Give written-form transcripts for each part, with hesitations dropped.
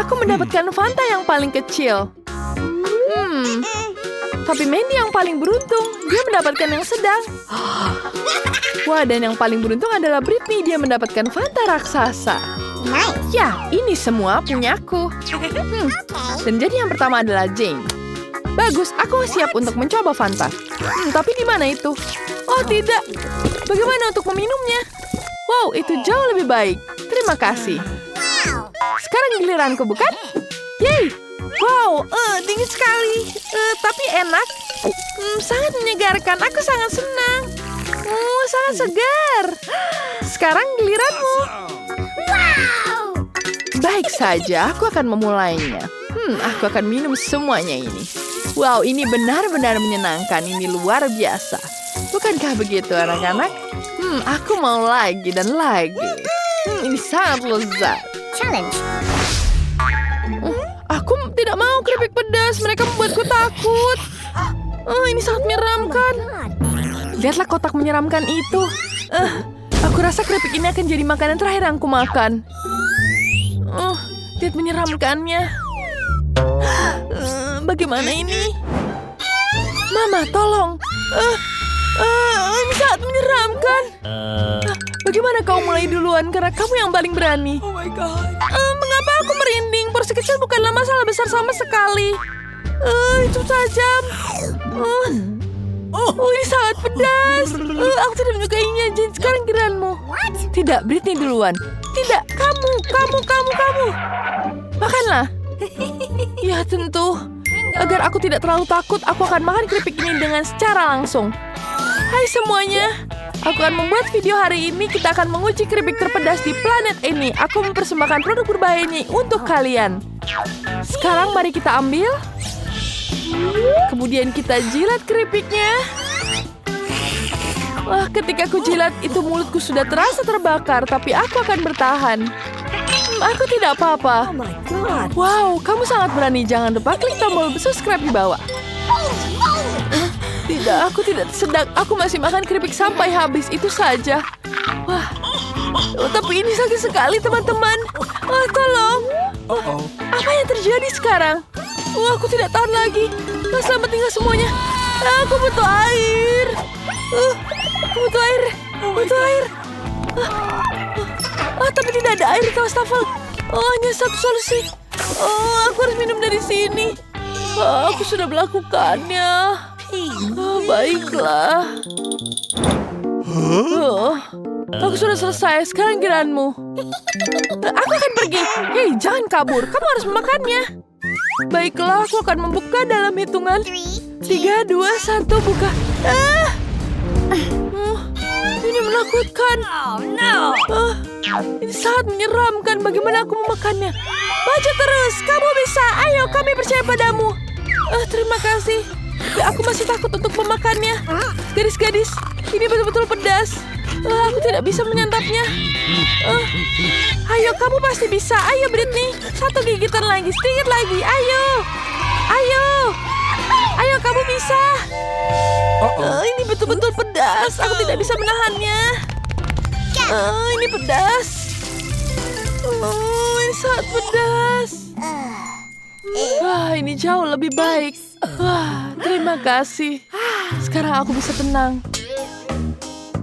aku mendapatkan Fanta yang paling kecil. Tapi Mandy yang paling beruntung. Dia mendapatkan yang sedang. Wah, dan yang paling beruntung adalah Britney. Dia mendapatkan Fanta raksasa. Ya, ini semua punyaku. Dan jadi yang pertama adalah Jane. Bagus, aku siap untuk mencoba Fanta. Tapi di mana itu? Oh, tidak. Bagaimana untuk meminumnya? Wow, itu jauh lebih baik. Terima kasih. Sekarang giliranku, bukan? Yeay! Wow, dingin sekali. Tapi enak. Sangat menyegarkan. Aku sangat senang. Sangat segar. Sekarang giliranmu. Baik saja, aku akan memulainya. Aku akan minum semuanya ini. Wow, ini benar-benar menyenangkan. Ini luar biasa. Bukankah begitu, anak-anak? Aku mau lagi dan lagi. Ini sangat lezat. Challenge. Aku tidak mau keripik pedas. Mereka membuatku takut. Ini sangat menyeramkan. Lihatlah kotak menyeramkan itu. Aku rasa keripik ini akan jadi makanan terakhir yang aku makan. Lihat menyeramkannya. Bagaimana ini? Mama, tolong. Ini sangat menyeramkan. Bagaimana kau mulai duluan? Karena kamu yang paling berani. Oh my God. Mengapa aku merinding? Porsi kecil bukanlah masalah besar sama sekali. Itu tajam. Ini sangat pedas. Aku tidak menyukainya. Jane, sekarang giliranmu. Tidak, Britney duluan. Tidak, kamu. Makanlah. Ya, tentu. Agar aku tidak terlalu takut, aku akan makan keripik ini dengan secara langsung. Hai semuanya. Aku akan membuat video hari ini. Kita akan menguji keripik terpedas di planet ini. Aku mempersembahkan produk berbahaya ini untuk kalian. Sekarang mari kita ambil. Kemudian kita jilat keripiknya. Wah, ketika aku jilat itu mulutku sudah terasa terbakar. Tapi aku akan bertahan. Aku tidak apa-apa. Oh my God. Wow, kamu sangat berani. Jangan lupa klik tombol subscribe di bawah. Tidak, aku tidak sedang. Aku masih makan keripik sampai habis. Itu saja. Wah, tapi ini sakit sekali, teman-teman. Tolong. Apa yang terjadi sekarang? Aku tidak tahan lagi. Selamat tinggal semuanya. Aku butuh air. Butuh air. Tapi tidak ada air di wastafel. Hanya satu solusi. Aku harus minum dari sini. Aku sudah melakukannya. Baiklah. Aku sudah selesai. Sekarang giliranmu. Aku akan pergi. Hei, jangan kabur. Kamu harus memakannya. Baiklah, aku akan membuka dalam hitungan 3, 2, 1, buka. Ini menakutkan. Oh no. Ini sangat menyeramkan. Bagaimana aku memakannya? Baca terus. Kamu bisa. Ayo, kami percaya padamu. Terima kasih. Tapi aku masih takut untuk memakannya. Gadis-gadis, ini betul-betul pedas. Aku tidak bisa menyantapnya. Ayo, kamu pasti bisa. Ayo, Britney. Satu gigitan lagi. Sedikit lagi. Ayo. Ayo, kamu bisa. Ini betul-betul pedas. Aku tidak bisa menahannya. Ini pedas. Ini sangat pedas. Wah, ini jauh lebih baik. Wah, terima kasih. Sekarang aku bisa tenang.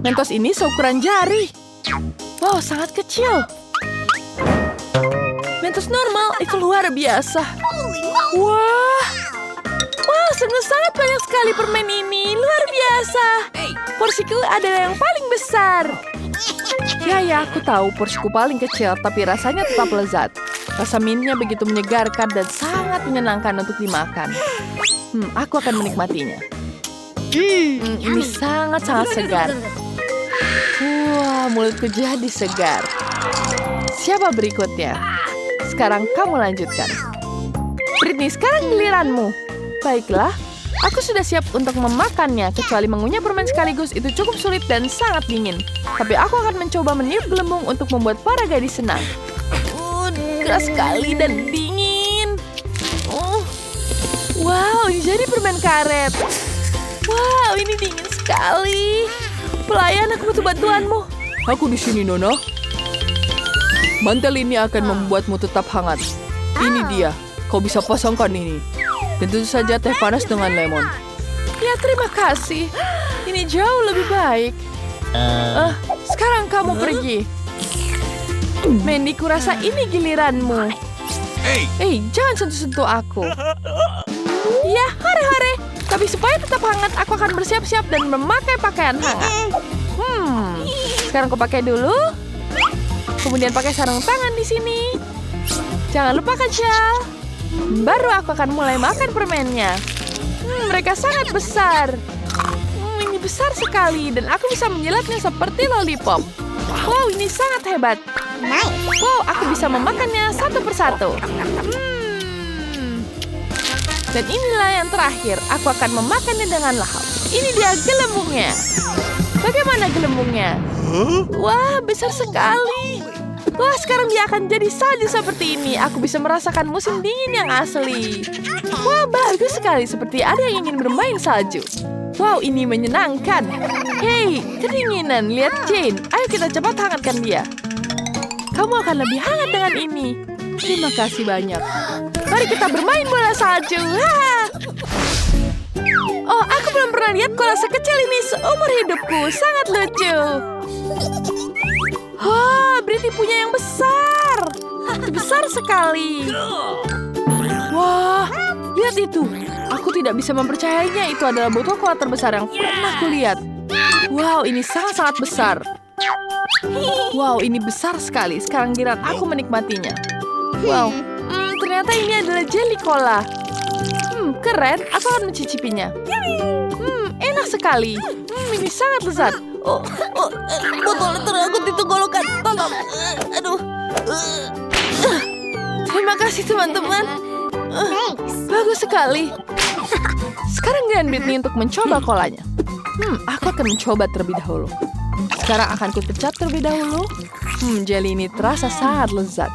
Mentos ini seukuran jari. Wow, sangat kecil. Mentos normal itu luar biasa. Wah, sangat banyak sekali permen ini. Luar biasa. Porsiku adalah yang paling besar. Ya, aku tahu porsiku paling kecil, tapi rasanya tetap lezat. Rasa mintnya begitu menyegarkan dan sangat menyenangkan untuk dimakan. Aku akan menikmatinya. Ini sangat-sangat segar. Wah, mulutku jadi segar. Siapa berikutnya? Sekarang kamu lanjutkan. Britney, sekarang giliranmu. Baiklah, aku sudah siap untuk memakannya. Kecuali mengunyah permen sekaligus itu cukup sulit dan sangat dingin. Tapi aku akan mencoba meniup gelembung untuk membuat para gadis senang. Keras sekali dan dingin. Wow, ini jadi permen karet. Wow, ini dingin sekali. Pelayan, aku butuh bantuanmu. Aku di sini, Nona. Mantel ini akan membuatmu tetap hangat. Ini dia. Kau bisa pasangkan ini. Dan tentu saja teh panas dengan lemon. Ya, terima kasih. Ini jauh lebih baik. Sekarang kamu pergi. Mandy, kurasa ini giliranmu. Jangan sentuh-sentuh aku. Ya, hore-hore. Tapi supaya tetap hangat, aku akan bersiap-siap dan memakai pakaian hangat. Sekarang aku pakai dulu. Kemudian pakai sarung tangan di sini. Jangan lupakan shawl. Baru aku akan mulai makan permennya. Mereka sangat besar. Ini besar sekali dan aku bisa menjilatnya seperti lollipop. Wow, ini sangat hebat. Wow, aku bisa memakannya satu persatu. Dan inilah yang terakhir. Aku akan memakannya dengan lahap. Ini dia gelembungnya. Bagaimana gelembungnya? Wah, besar sekali. Wah, sekarang dia akan jadi salju seperti ini. Aku bisa merasakan musim dingin yang asli. Wah, bagus sekali. Seperti ada yang ingin bermain salju. Wow, ini menyenangkan. Hei, kedinginan. Lihat Jane. Ayo kita cepat hangatkan dia. Kamu akan lebih hangat dengan ini. Terima kasih banyak. Mari kita bermain bola salju. Oh, aku belum pernah lihat koala sekecil ini seumur hidupku. Sangat lucu. Britney punya yang besar. Besar sekali. Wah, lihat itu. Aku tidak bisa mempercayainya. Itu adalah botol koala terbesar yang pernah kulihat. Wow, ini sangat-sangat besar. Wow, ini besar sekali. Sekarang giliran aku menikmatinya. Wow, ternyata ini adalah jelly cola. Keren. Aku akan mencicipinya. Enak sekali. Ini sangat lezat. Botol terangkut di tenggorokan. Tolong. Aduh. Terima kasih teman-teman. Bagus sekali. Sekarang giliran Britney untuk mencoba kolanya. Aku akan mencoba terlebih dahulu. Sekarang akan kupecat terlebih dahulu. Jelly ini terasa sangat lezat.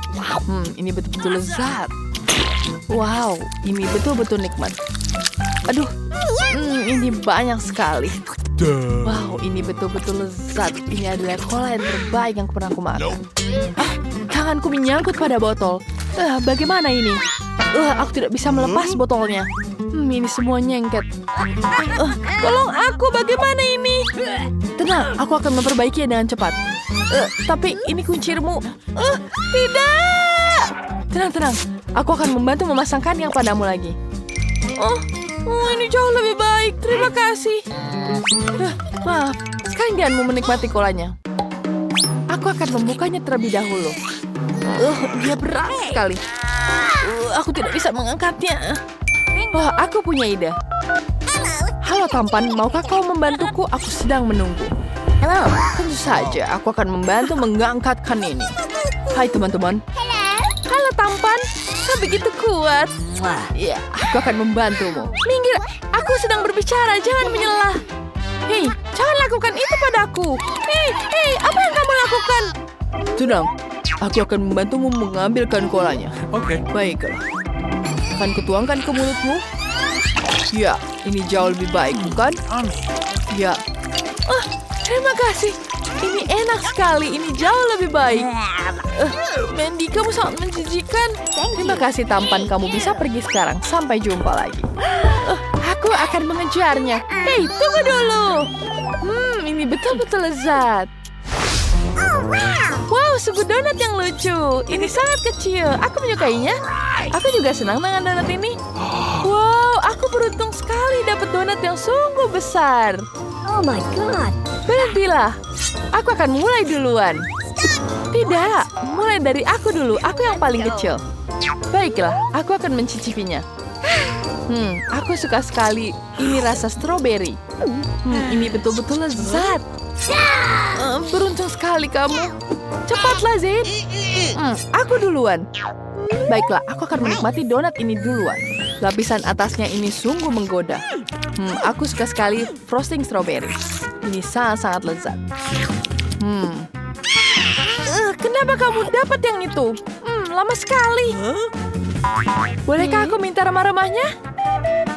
Ini betul-betul lezat. Wow, ini betul-betul nikmat. Aduh, ini banyak sekali. Wow, ini betul-betul lezat. Ini adalah cola yang terbaik yang pernah aku makan. Tanganku menyangkut pada botol. Bagaimana ini? Aku tidak bisa melepas botolnya. Ini semua nyengket. Tolong aku, bagaimana ini? Tenang, aku akan memperbaikinya dengan cepat. Tapi ini kuncimu. Tidak! Tenang. Aku akan membantu memasangkan yang padamu lagi. Ini jauh lebih baik. Terima kasih. Maaf, sekarang jangan mau menikmati kolanya. Aku akan membukanya terlebih dahulu. Dia berat sekali. Aku tidak bisa mengangkatnya. Wah, aku punya ide. Halo tampan, maukah kau membantuku? Aku sedang menunggu. Hello. Tentu saja, aku akan membantu mengangkatkan ini. Hai teman-teman. Halo tampan, kau begitu kuat. Ya, aku akan membantumu. Minggir, aku sedang berbicara, jangan menyelah. Hei, jangan lakukan itu padaku. Hei, apa yang kamu lakukan? Tenang, aku akan membantumu mengambilkan kolanya. Oke. Baiklah. Akan kutuangkan ke mulutmu. Ya, ini jauh lebih baik, bukan? Ya. Terima kasih. Ini enak sekali. Ini jauh lebih baik. Mandy, kamu sangat menjijikan. Terima kasih tampan. Kamu bisa pergi sekarang. Sampai jumpa lagi. Aku akan mengejarnya. Hei, tunggu dulu. Ini betul-betul lezat. Wow, sebuah donat yang lucu. Ini sangat kecil. Aku menyukainya. Aku juga senang dengan donat ini. Wow, aku beruntung sekali dapat donat yang sungguh besar. Oh my god. Berhentilah. Aku akan mulai duluan. Tidak, mulai dari aku dulu. Aku yang paling kecil. Baiklah, aku akan mencicipinya. Aku suka sekali. Ini rasa stroberi. Ini betul-betul lezat. Beruntung sekali kamu. Cepatlah, Zayn. Aku duluan. Baiklah, aku akan menikmati donat ini duluan. Lapisan atasnya ini sungguh menggoda. Aku suka sekali frosting strawberry. Ini sangat-sangat lezat. Kenapa kamu dapat yang itu? Lama sekali. Bolehkah aku minta remah-remahnya?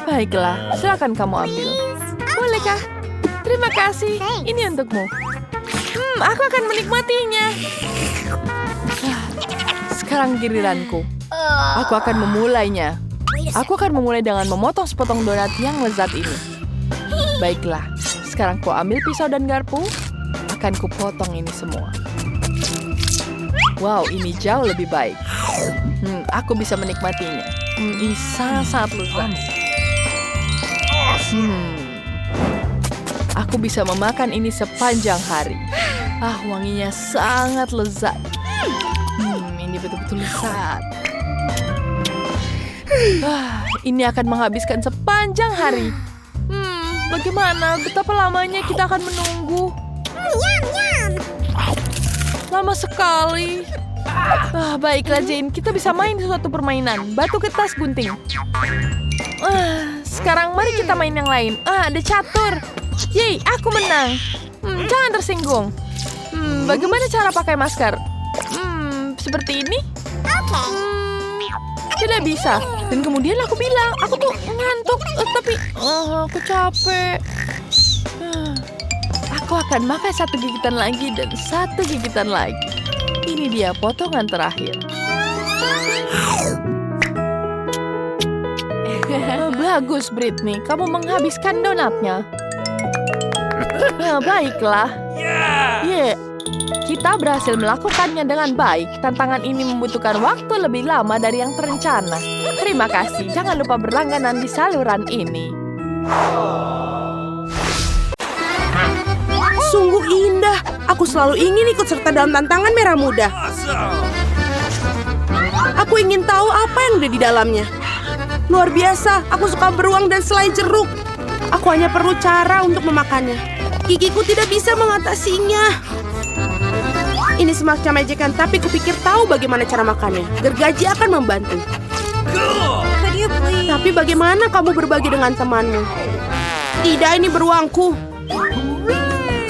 Baiklah, silakan kamu ambil. Bolehkah? Terima kasih. Ini untukmu. Aku akan menikmatinya. Sekarang giliranku. Aku akan memulainya. Aku akan memulai dengan memotong sepotong donat yang lezat ini. Baiklah, sekarang ku ambil pisau dan garpu. Akan kupotong ini semua. Wow, ini jauh lebih baik. Aku bisa menikmatinya. Ini sangat-sangat lezat. Aku bisa memakan ini sepanjang hari. Wanginya sangat lezat. Ini betul-betul lezat. Ini akan menghabiskan sepanjang hari. Bagaimana? Betapa lamanya kita akan menunggu? Lama sekali. Baiklah Jane, kita bisa main suatu permainan. Batu kertas gunting. Sekarang mari kita main yang lain. Ada catur. Yeay, aku menang. Jangan tersinggung. Bagaimana cara pakai masker? Seperti ini? Tidak bisa. Dan kemudian aku bilang, aku tuh ngantuk. Tapi aku capek. Aku akan makan satu gigitan lagi dan satu gigitan lagi. Ini dia potongan terakhir. Bagus, Britney. Kamu menghabiskan donatnya. Baiklah. Kita berhasil melakukannya dengan baik. Tantangan ini membutuhkan waktu lebih lama dari yang terencana. Terima kasih. Jangan lupa berlangganan di saluran ini. Sungguh indah. Aku selalu ingin ikut serta dalam tantangan merah muda. Aku ingin tahu apa yang ada di dalamnya. Luar biasa, aku suka beruang dan selai jeruk. Aku hanya perlu cara untuk memakannya. Gigiku tidak bisa mengatasinya. Ini semacam ejekan, tapi kupikir tahu bagaimana cara makannya. Gergaji akan membantu. Tapi bagaimana kamu berbagi dengan temanmu? Tidak, ini beruangku.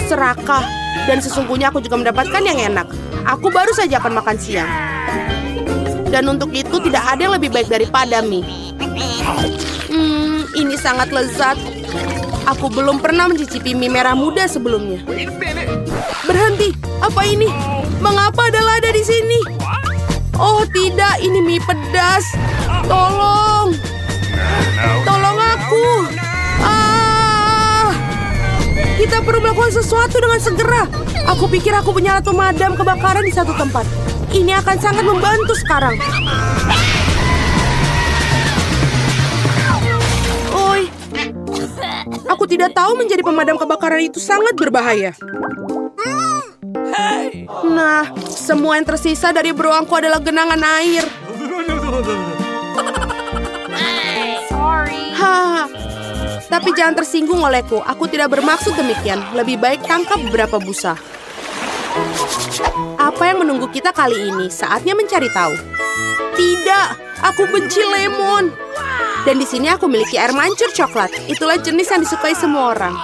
Serakah. Dan sesungguhnya aku juga mendapatkan yang enak. Aku baru saja akan makan siang. Dan untuk itu tidak ada yang lebih baik daripada mie. Ini sangat lezat. Aku belum pernah mencicipi mie merah muda sebelumnya. Berhenti, apa ini? Mengapa ada lada di sini? Oh tidak, ini mie pedas. Tolong. Tolong aku. Kita perlu melakukan sesuatu dengan segera. Aku pikir aku punya alat pemadam kebakaran di satu tempat. Ini akan sangat membantu sekarang. Oi, aku tidak tahu menjadi pemadam kebakaran itu sangat berbahaya. Nah, semua yang tersisa dari beruangku adalah genangan air. Tapi jangan tersinggung olehku. Aku tidak bermaksud demikian. Lebih baik tangkap beberapa busa. Apa yang menunggu kita kali ini? Saatnya mencari tahu. Tidak, aku benci lemon. Dan di sini aku memiliki air mancur coklat. Itulah jenis yang disukai semua orang.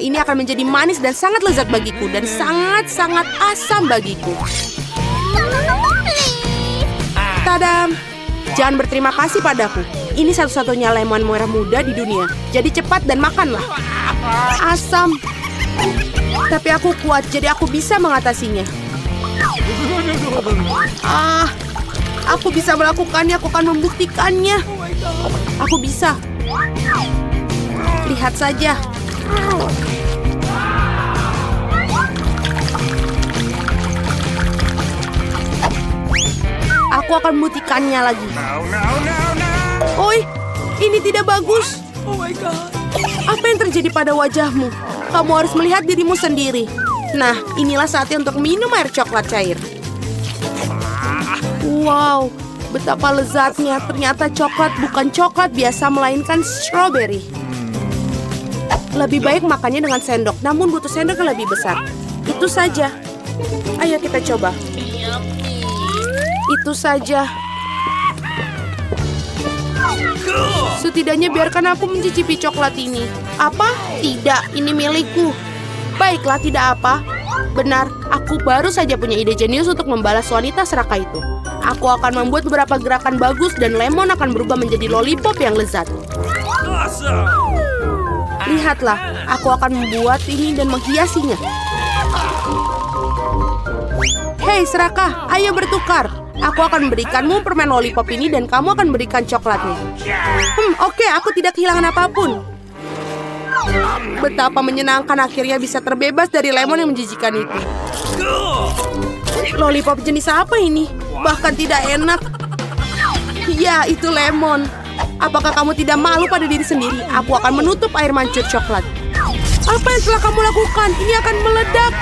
Ini akan menjadi manis dan sangat lezat bagiku. Dan sangat-sangat asam bagiku. Tadam! Jangan berterima kasih padaku. Ini satu-satunya lemon merah muda di dunia. Jadi cepat dan makanlah. Asam. Tapi aku kuat, jadi aku bisa mengatasinya. Aku bisa melakukannya, aku akan membuktikannya. Aku bisa. Lihat saja. Aku akan membuktikannya lagi. Oi, ini tidak bagus. Oh my God. Apa yang terjadi pada wajahmu? Kamu harus melihat dirimu sendiri. Nah, inilah saatnya untuk minum air coklat cair. Wow, betapa lezatnya. Ternyata coklat bukan coklat biasa, melainkan strawberry. Lebih baik makannya dengan sendok, namun butuh sendok yang lebih besar. Itu saja. Ayo kita coba. Itu saja. Setidaknya biarkan aku mencicipi coklat ini. Apa? Tidak, ini milikku. Baiklah, tidak apa. Benar, aku baru saja punya ide jenius untuk membalas wanita serakah itu. Aku akan membuat beberapa gerakan bagus dan lemon akan berubah menjadi lollipop yang lezat. Lihatlah, aku akan membuat ini dan menghiasinya. Hei serakah, ayo bertukar. Aku akan memberikanmu permen lollipop ini dan kamu akan memberikan coklatnya. Oke, aku tidak kehilangan apapun. Betapa menyenangkan akhirnya bisa terbebas dari lemon yang menjijikan itu. Lollipop jenis apa ini? Bahkan tidak enak. Ya, itu lemon. Apakah kamu tidak malu pada diri sendiri? Aku akan menutup air mancur coklat. Apa yang telah kamu lakukan? Ini akan meledak.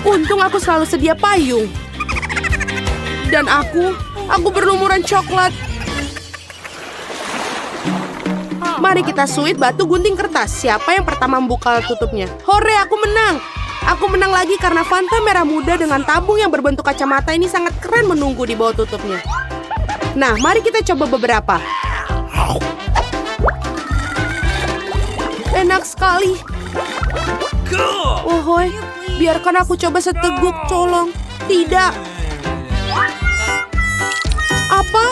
Untung aku selalu sedia payung. Dan aku berlumuran coklat. Mari kita suit batu gunting kertas. Siapa yang pertama membuka tutupnya? Hore, aku menang. Aku menang lagi karena Fanta merah muda dengan tabung yang berbentuk kacamata ini sangat keren menunggu di bawah tutupnya. Nah, mari kita coba beberapa. Enak sekali. Wohoi, biarkan aku coba seteguk, colong. Tidak. Apa?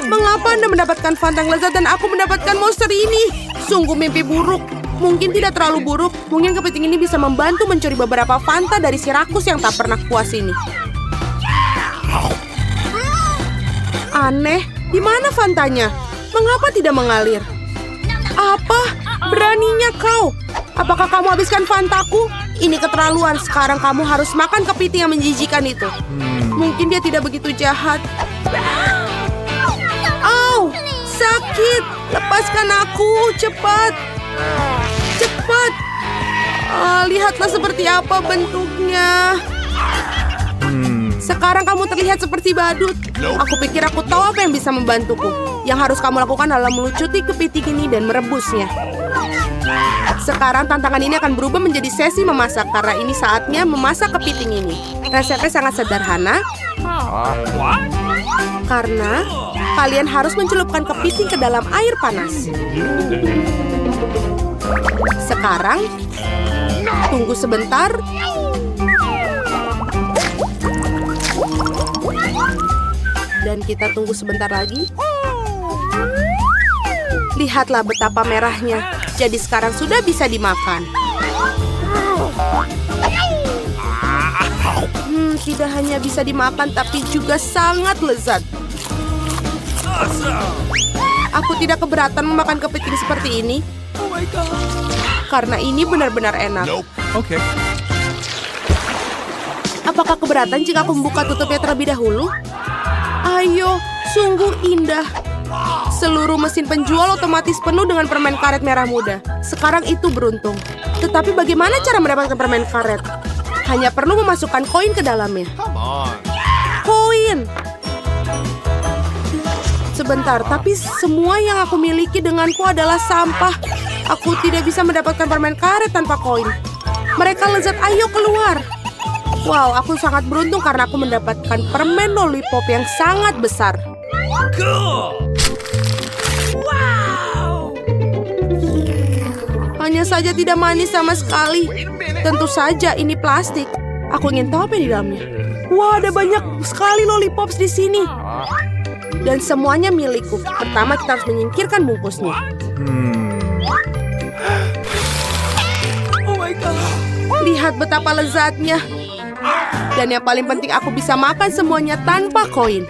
Mengapa Anda mendapatkan Fanta yang lezat dan aku mendapatkan monster ini? Sungguh mimpi buruk. Mungkin tidak terlalu buruk. Mungkin kepiting ini bisa membantu mencuri beberapa Fanta dari si rakus yang tak pernah puas ini. Aneh, di mana Fantanya? Mengapa tidak mengalir? Apa? Beraninya kau? Apakah kamu habiskan Fantaku? Ini keterlaluan. Sekarang kamu harus makan kepiting yang menjijikan itu. Mungkin dia tidak begitu jahat. Au, sakit. Lepaskan aku, cepat. Cepat. Lihatlah seperti apa bentuknya. Sekarang kamu terlihat seperti badut. Aku pikir aku tahu apa yang bisa membantuku. Yang harus kamu lakukan adalah melucuti kepiting ini dan merebusnya. Sekarang tantangan ini akan berubah menjadi sesi memasak karena ini saatnya memasak kepiting ini. Resepnya sangat sederhana. Karena kalian harus mencelupkan kepiting ke dalam air panas. Sekarang, tunggu sebentar. Dan kita tunggu sebentar lagi. Lihatlah betapa merahnya. Jadi sekarang sudah bisa dimakan. Tidak hanya bisa dimakan, tapi juga sangat lezat. Aku tidak keberatan memakan kepiting seperti ini. Karena ini benar-benar enak. Okay. Apakah keberatan jika aku membuka tutupnya terlebih dahulu? Ayo, sungguh indah. Seluruh mesin penjual otomatis penuh dengan permen karet merah muda. Sekarang itu beruntung. Tetapi bagaimana cara mendapatkan permen karet? Hanya perlu memasukkan koin ke dalamnya. Koin! Sebentar, tapi semua yang aku miliki denganku adalah sampah. Aku tidak bisa mendapatkan permen karet tanpa koin. Mereka lezat, ayo keluar. Wow, aku sangat beruntung karena aku mendapatkan permen lollipop yang sangat besar. Hanya saja tidak manis sama sekali. Tentu saja ini plastik. Aku ingin tahu apa yang di dalamnya. Wah, ada banyak sekali lollipops di sini. Dan semuanya milikku. Pertama kita harus menyingkirkan bungkusnya. Lihat betapa lezatnya. Dan yang paling penting aku bisa makan semuanya tanpa koin.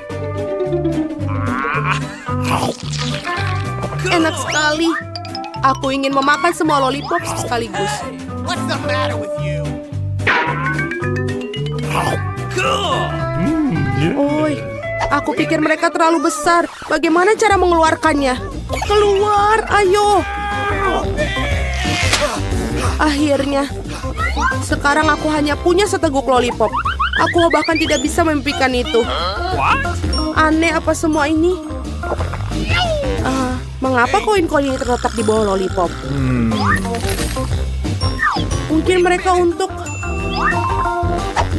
Enak sekali. Aku ingin memakan semua lollipop sekaligus. What's the matter with you? Oi, aku pikir mereka terlalu besar. Bagaimana cara mengeluarkannya? Keluar, ayo. Akhirnya, sekarang aku hanya punya seteguk lollipop. Aku bahkan tidak bisa memimpikan itu. Aneh apa semua ini? Mengapa koin-koin ini terletak di bawah lollipop? Mungkin mereka untuk...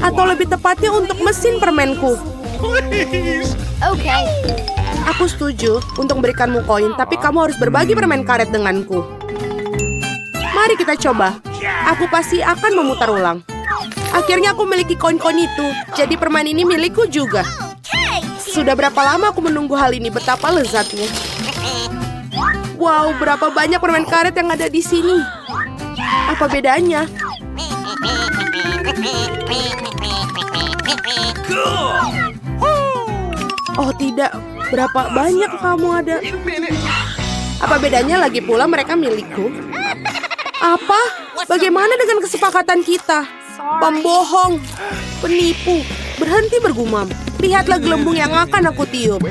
Atau lebih tepatnya untuk mesin permenku. Okay. Aku setuju untuk memberikanmu koin, tapi kamu harus berbagi permen karet denganku. Mari kita coba. Aku pasti akan memutar ulang. Akhirnya aku memiliki koin-koin itu, jadi permen ini milikku juga. Sudah berapa lama aku menunggu hal ini, betapa lezatnya. Wow, berapa banyak permen karet yang ada di sini. Apa bedanya? Oh tidak, berapa banyak kamu ada? Apa bedanya lagi pula mereka milikku? Apa? Bagaimana dengan kesepakatan kita? Pembohong, penipu, berhenti bergumam. Lihatlah gelembung yang akan aku tiup.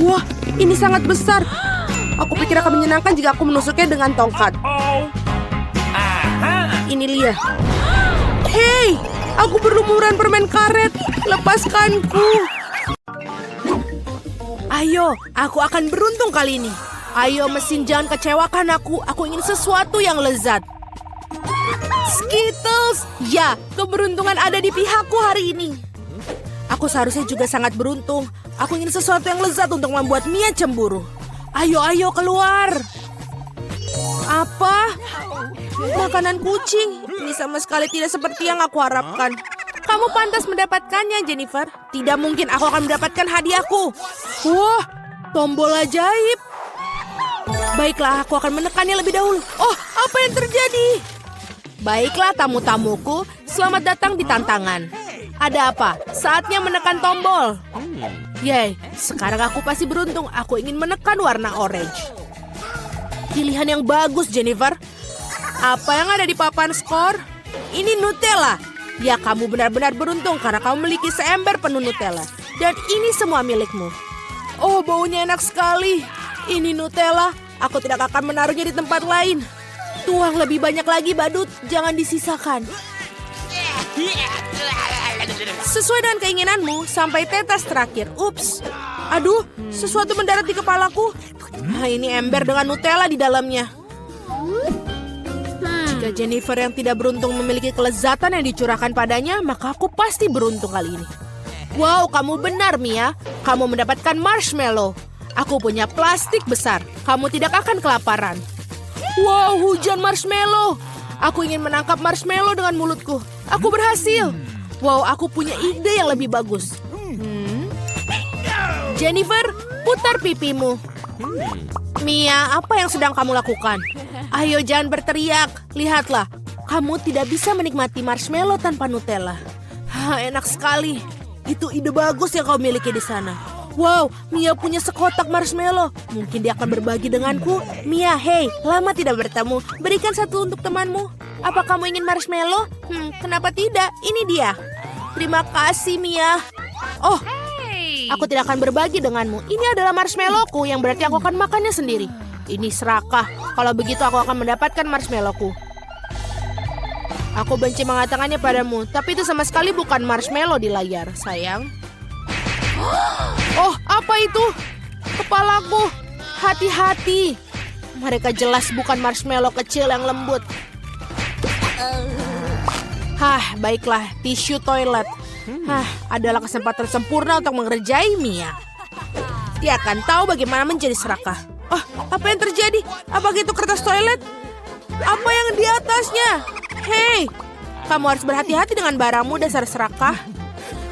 Wah, ini sangat besar. Aku pikir akan menyenangkan jika aku menusuknya dengan tongkat. Ini Lia. Hei, aku berlumuran permen karet. Lepaskanku. Ayo, aku akan beruntung kali ini. Ayo mesin, jangan kecewakan aku. Aku ingin sesuatu yang lezat. Skittles! Ya, keberuntungan ada di pihakku hari ini. Aku seharusnya juga sangat beruntung. Aku ingin sesuatu yang lezat untuk membuat Mia cemburu. Ayo, keluar. Apa? Makanan kucing. Ini sama sekali tidak seperti yang aku harapkan. Kamu pantas mendapatkannya, Jennifer. Tidak mungkin aku akan mendapatkan hadiahku. Wah, tombol ajaib. Baiklah, aku akan menekannya lebih dahulu. Oh, apa yang terjadi? Baiklah, tamu-tamuku. Selamat datang di tantangan. Ada apa? Saatnya menekan tombol. Yeay, sekarang aku pasti beruntung. Aku ingin menekan warna orange. Pilihan yang bagus, Jennifer. Apa yang ada di papan skor? Ini Nutella. Ya, kamu benar-benar beruntung karena kamu memiliki seember penuh Nutella. Dan ini semua milikmu. Oh, baunya enak sekali. Ini Nutella. Aku tidak akan menaruhnya di tempat lain. Tuang lebih banyak lagi, badut. Jangan disisakan. Sesuai dengan keinginanmu, sampai tetes terakhir. Ups. Aduh, sesuatu mendarat di kepalaku. Nah, ini ember dengan Nutella di dalamnya. Jika Jennifer yang tidak beruntung memiliki kelezatan yang dicurahkan padanya, maka aku pasti beruntung kali ini. Wow, kamu benar, Mia. Kamu mendapatkan marshmallow. Aku punya plastik besar. Kamu tidak akan kelaparan. Wow, hujan marshmallow. Aku ingin menangkap marshmallow dengan mulutku. Aku berhasil. Wow, aku punya ide yang lebih bagus. Jennifer, putar pipimu. Mia, apa yang sedang kamu lakukan? Ayo, jangan berteriak. Lihatlah, kamu tidak bisa menikmati marshmallow tanpa Nutella. Enak sekali. Itu ide bagus yang kau miliki di sana. Wow, Mia punya sekotak marshmallow. Mungkin dia akan berbagi denganku. Mia, hey, lama tidak bertemu. Berikan satu untuk temanmu. Apa kamu ingin marshmallow? Kenapa tidak? Ini dia. Terima kasih, Mia. Oh, aku tidak akan berbagi denganmu. Ini adalah marshmallowku yang berarti aku akan makannya sendiri. Ini serakah. Kalau begitu aku akan mendapatkan marshmallowku. Aku benci mengatakannya padamu, tapi itu sama sekali bukan marshmallow di layar, sayang. Oh, apa itu? Kepalaku. Hati-hati. Mereka jelas bukan marshmallow kecil yang lembut. Baiklah, tisu toilet. Adalah kesempatan sempurna untuk mengerjai Mia. Dia akan tahu bagaimana menjadi serakah. Oh, apa yang terjadi? Apakah itu kertas toilet? Apa yang di atasnya? Hei, kamu harus berhati-hati dengan barangmu, dasar serakah.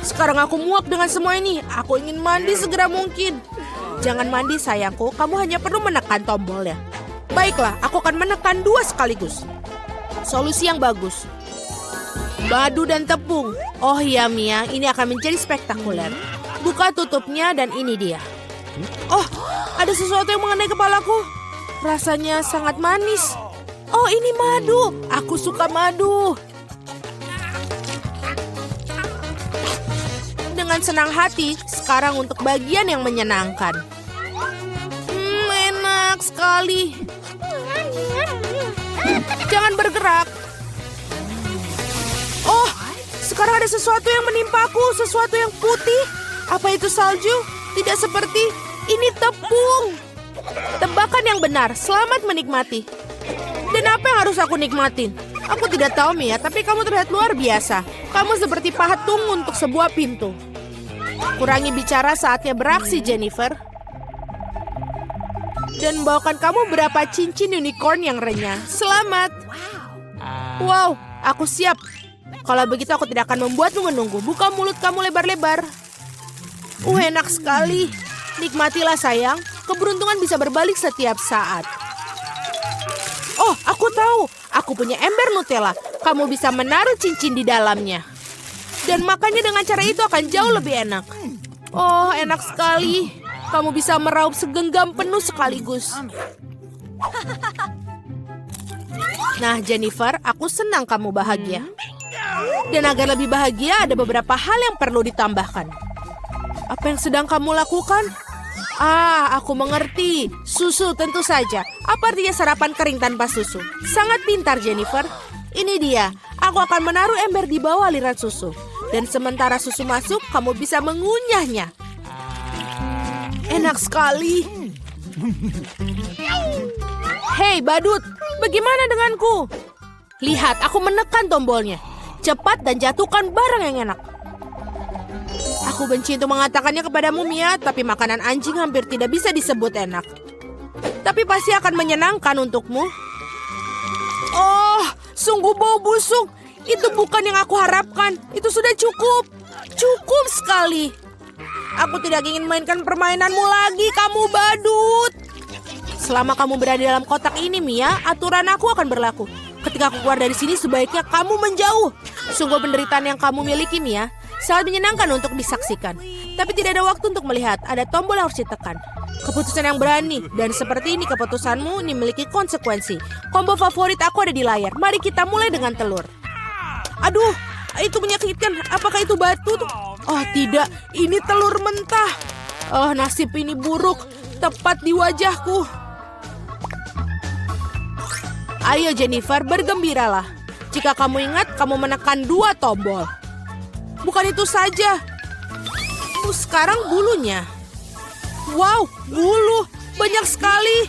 Sekarang aku muak dengan semua ini. Aku ingin mandi segera mungkin. Jangan mandi, sayangku. Kamu hanya perlu menekan tombolnya. Baiklah, aku akan menekan 2 sekaligus. Solusi yang bagus. Madu dan tepung. Oh iya, Mia, ini akan menjadi spektakuler. Buka tutupnya dan ini dia. Oh, ada sesuatu yang mengenai kepalaku. Rasanya sangat manis. Oh, ini madu. Aku suka madu. Dengan senang hati, sekarang untuk bagian yang menyenangkan. Enak sekali. Jangan bergerak. Oh, sekarang ada sesuatu yang menimpaku, sesuatu yang putih. Apa itu salju? Tidak seperti, ini tepung. Tebakan yang benar, selamat menikmati. Dan apa yang harus aku nikmatin? Aku tidak tahu, Mia, tapi kamu terlihat luar biasa. Kamu seperti patung untuk sebuah pintu. Kurangi bicara, saatnya beraksi, Jennifer. Dan bawakan kamu berapa cincin unicorn yang renyah. Selamat. Wow, aku siap. Kalau begitu aku tidak akan membuatmu menunggu. Buka mulut kamu lebar-lebar. Enak sekali. Nikmatilah, sayang. Keberuntungan bisa berbalik setiap saat. Oh, aku tahu. Aku punya ember Nutella. Kamu bisa menaruh cincin di dalamnya. Dan makannya dengan cara itu akan jauh lebih enak. Oh, enak sekali. Kamu bisa meraup segenggam penuh sekaligus. Nah, Jennifer, aku senang kamu bahagia. Dan agar lebih bahagia, ada beberapa hal yang perlu ditambahkan. Apa yang sedang kamu lakukan? Aku mengerti. Susu tentu saja. Apa artinya sarapan kering tanpa susu? Sangat pintar, Jennifer. Ini dia. Aku akan menaruh ember di bawah aliran susu. Dan sementara susu masuk, kamu bisa mengunyahnya. Enak sekali. Hei, badut. Bagaimana denganku? Lihat, aku menekan tombolnya. Cepat dan jatuhkan barang yang enak. Aku benci untuk mengatakannya kepadamu, Mia, tapi makanan anjing hampir tidak bisa disebut enak. Tapi pasti akan menyenangkan untukmu. Oh, sungguh bau busuk. Itu bukan yang aku harapkan. Itu sudah cukup. Cukup sekali. Aku tidak ingin mainkan permainanmu lagi, kamu badut. Selama kamu berada dalam kotak ini, Mia, aturan aku akan berlaku. Ketika aku keluar dari sini, sebaiknya kamu menjauh. Sungguh penderitaan yang kamu miliki, Mia, sangat menyenangkan untuk disaksikan. Tapi tidak ada waktu untuk melihat, ada tombol yang harus ditekan. Keputusan yang berani, dan seperti ini keputusanmu ini memiliki konsekuensi. Combo favorit aku ada di layar. Mari kita mulai dengan telur. Aduh, itu menyakitkan. Apakah itu batu? Oh tidak, ini telur mentah. Oh, nasib ini buruk. Tepat di wajahku. Ayo Jennifer, bergembiralah. Jika kamu ingat, kamu menekan 2 tombol. Bukan itu saja. Sekarang bulunya. Wow, bulu. Banyak sekali.